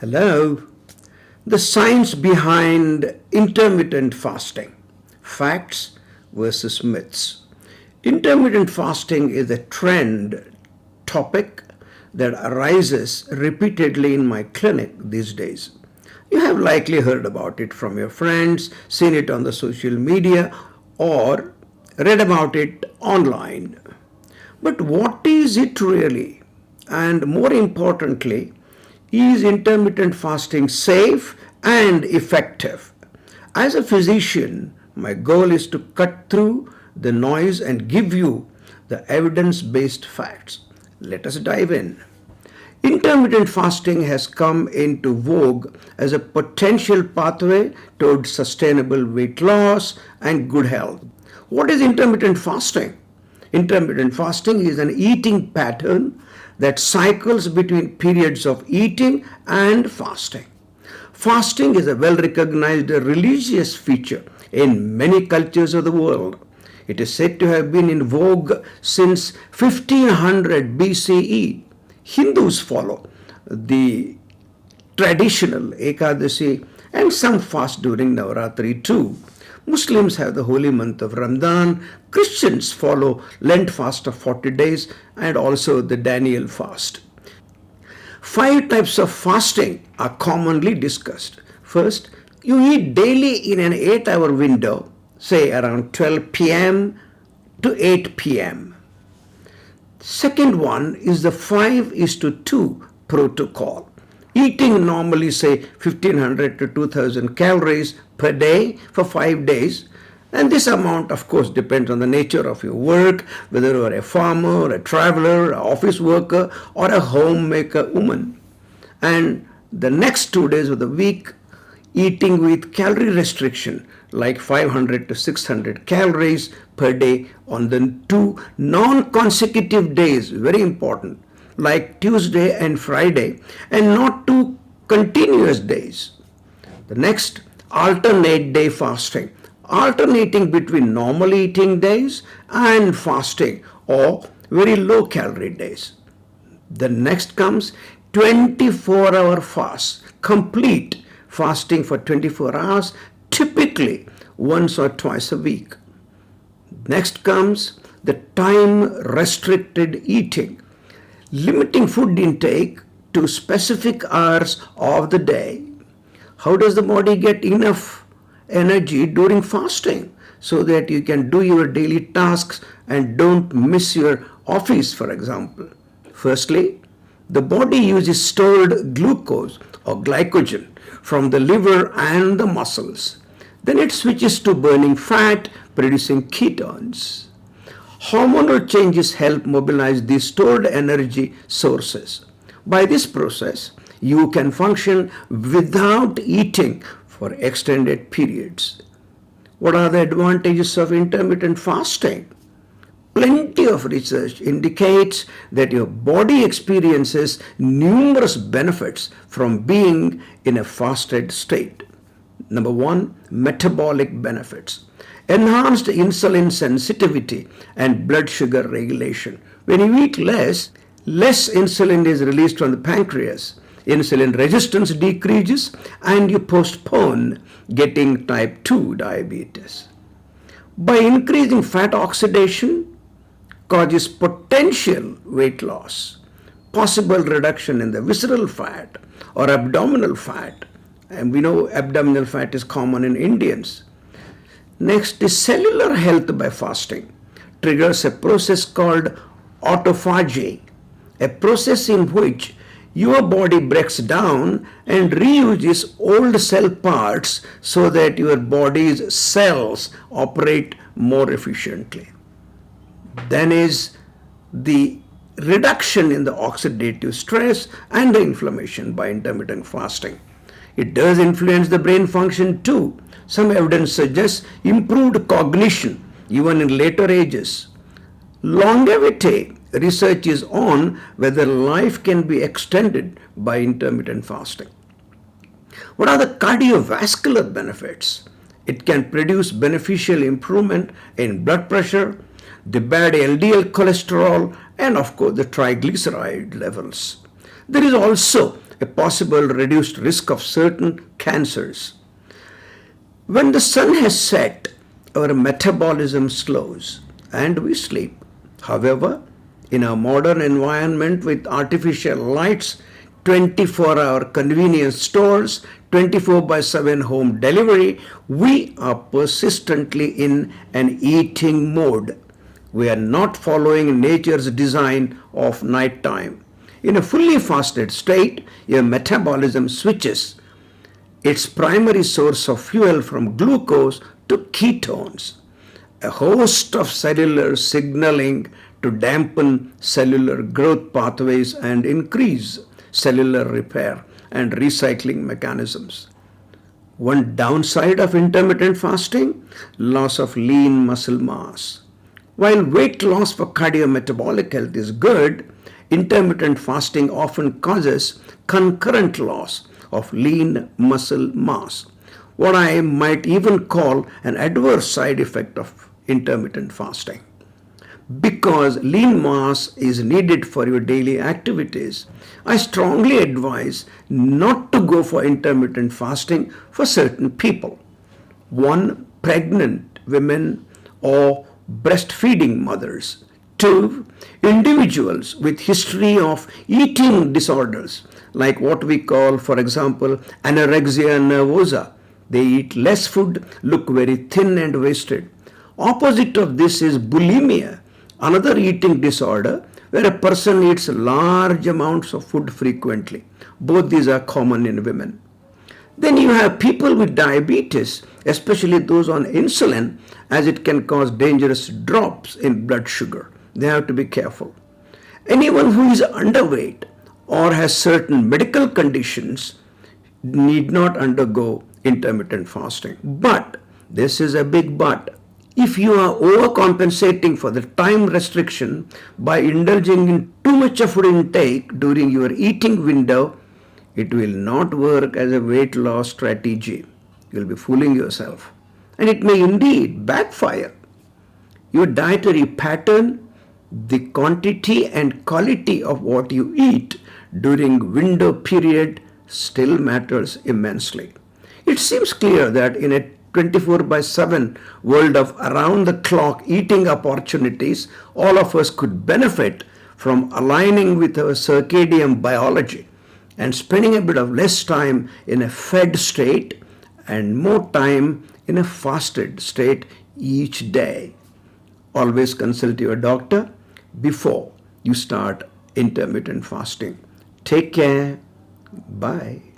Hello. The science behind intermittent fasting. Facts versus myths. Intermittent fasting is a trend topic that arises repeatedly in my clinic these days. You have likely heard about it from your friends, seen it on the social media, or read about it online. But what is it really? And more importantly, is intermittent fasting safe and effective? As a physician, my goal is to cut through the noise and give you the evidence-based facts. Let us dive in. Intermittent fasting has come into vogue as a potential pathway towards sustainable weight loss and good health. What is intermittent fasting? Intermittent fasting is an eating pattern that cycles between periods of eating and fasting. Fasting is a well-recognized religious feature in many cultures of the world. It is said to have been in vogue since 1500 BCE. Hindus follow the traditional Ekadasi and some fast during Navaratri too. Muslims have the holy month of Ramadan. Christians follow Lent fast of 40 days and also the Daniel fast. 5 types of fasting are commonly discussed. First, you eat daily in an 8-hour window, say around 12 p.m. to 8 p.m. Second one is the 5:2 protocol. Eating normally say 1500 to 2000 calories per day for 5 days. And this amount, of course, depends on the nature of your work, whether you are a farmer, a traveler, an office worker, or a homemaker woman. And the next 2 days of the week, eating with calorie restriction, like 500 to 600 calories per day on the 2 non-consecutive days, very important, like Tuesday and Friday, and not 2 continuous days. The next, alternate day fasting, alternating between normal eating days and fasting or very low calorie days. The next comes 24-hour fast, complete fasting for 24 hours, typically once or twice a week. Next comes the time-restricted eating, limiting food intake to specific hours of the day. How does the body get enough energy during fasting so that you can do your daily tasks and don't miss your office, for example? Firstly, the body uses stored glucose or glycogen from the liver and the muscles. Then it switches to burning fat, producing ketones. Hormonal changes help mobilize these stored energy sources. By this process, you can function without eating for extended periods. What are the advantages of intermittent fasting? Plenty of research indicates that your body experiences numerous benefits from being in a fasted state. Number 1, metabolic benefits. Enhanced insulin sensitivity and blood sugar regulation. When you eat less insulin is released from the pancreas. Insulin resistance decreases and you postpone getting type 2 diabetes. By increasing fat oxidation, causes potential weight loss, possible reduction in the visceral fat or abdominal fat. And we know abdominal fat is common in Indians. Next is cellular health by fasting. Triggers a process called autophagy, a process in which your body breaks down and reuses old cell parts so that your body's cells operate more efficiently. Then is the reduction in the oxidative stress and the inflammation by intermittent fasting. It does influence the brain function too. Some evidence suggests improved cognition even in later ages. Longevity research is on whether life can be extended by intermittent fasting. What are the cardiovascular benefits? It can produce beneficial improvement in blood pressure, the bad LDL cholesterol, and of course the triglyceride levels. There is also a possible reduced risk of certain cancers. When the sun has set, our metabolism slows and we sleep. However, in our modern environment with artificial lights, 24-hour convenience stores, 24/7 home delivery, we are persistently in an eating mode. We are not following nature's design of nighttime. In a fully fasted state, your metabolism switches its primary source of fuel from glucose to ketones, a host of cellular signaling to dampen cellular growth pathways and increase cellular repair and recycling mechanisms. One downside of intermittent fasting, loss of lean muscle mass. While weight loss for cardiometabolic health is good, intermittent fasting often causes concurrent loss of lean muscle mass, what I might even call an adverse side effect of intermittent fasting. Because lean mass is needed for your daily activities, I strongly advise not to go for intermittent fasting for certain people. 1. Pregnant women or breastfeeding mothers. 2. Individuals with history of eating disorders like what we call, for example, anorexia nervosa. They eat less food, look very thin and wasted. Opposite of this is bulimia, another eating disorder where a person eats large amounts of food frequently. Both these are common in women. Then you have people with diabetes, especially those on insulin, as it can cause dangerous drops in blood sugar. They have to be careful. Anyone who is underweight or has certain medical conditions need not undergo intermittent fasting. But, this is a big but, if you are overcompensating for the time restriction by indulging in too much of food intake during your eating window, it will not work as a weight loss strategy. You will be fooling yourself. And it may indeed backfire. Your dietary pattern, the quantity and quality of what you eat during window period still matters immensely. It seems clear that in a 24/7 world of around-the-clock eating opportunities, all of us could benefit from aligning with our circadian biology and spending a bit of less time in a fed state and more time in a fasted state each day. Always consult your doctor before you start intermittent fasting. Take care. Bye.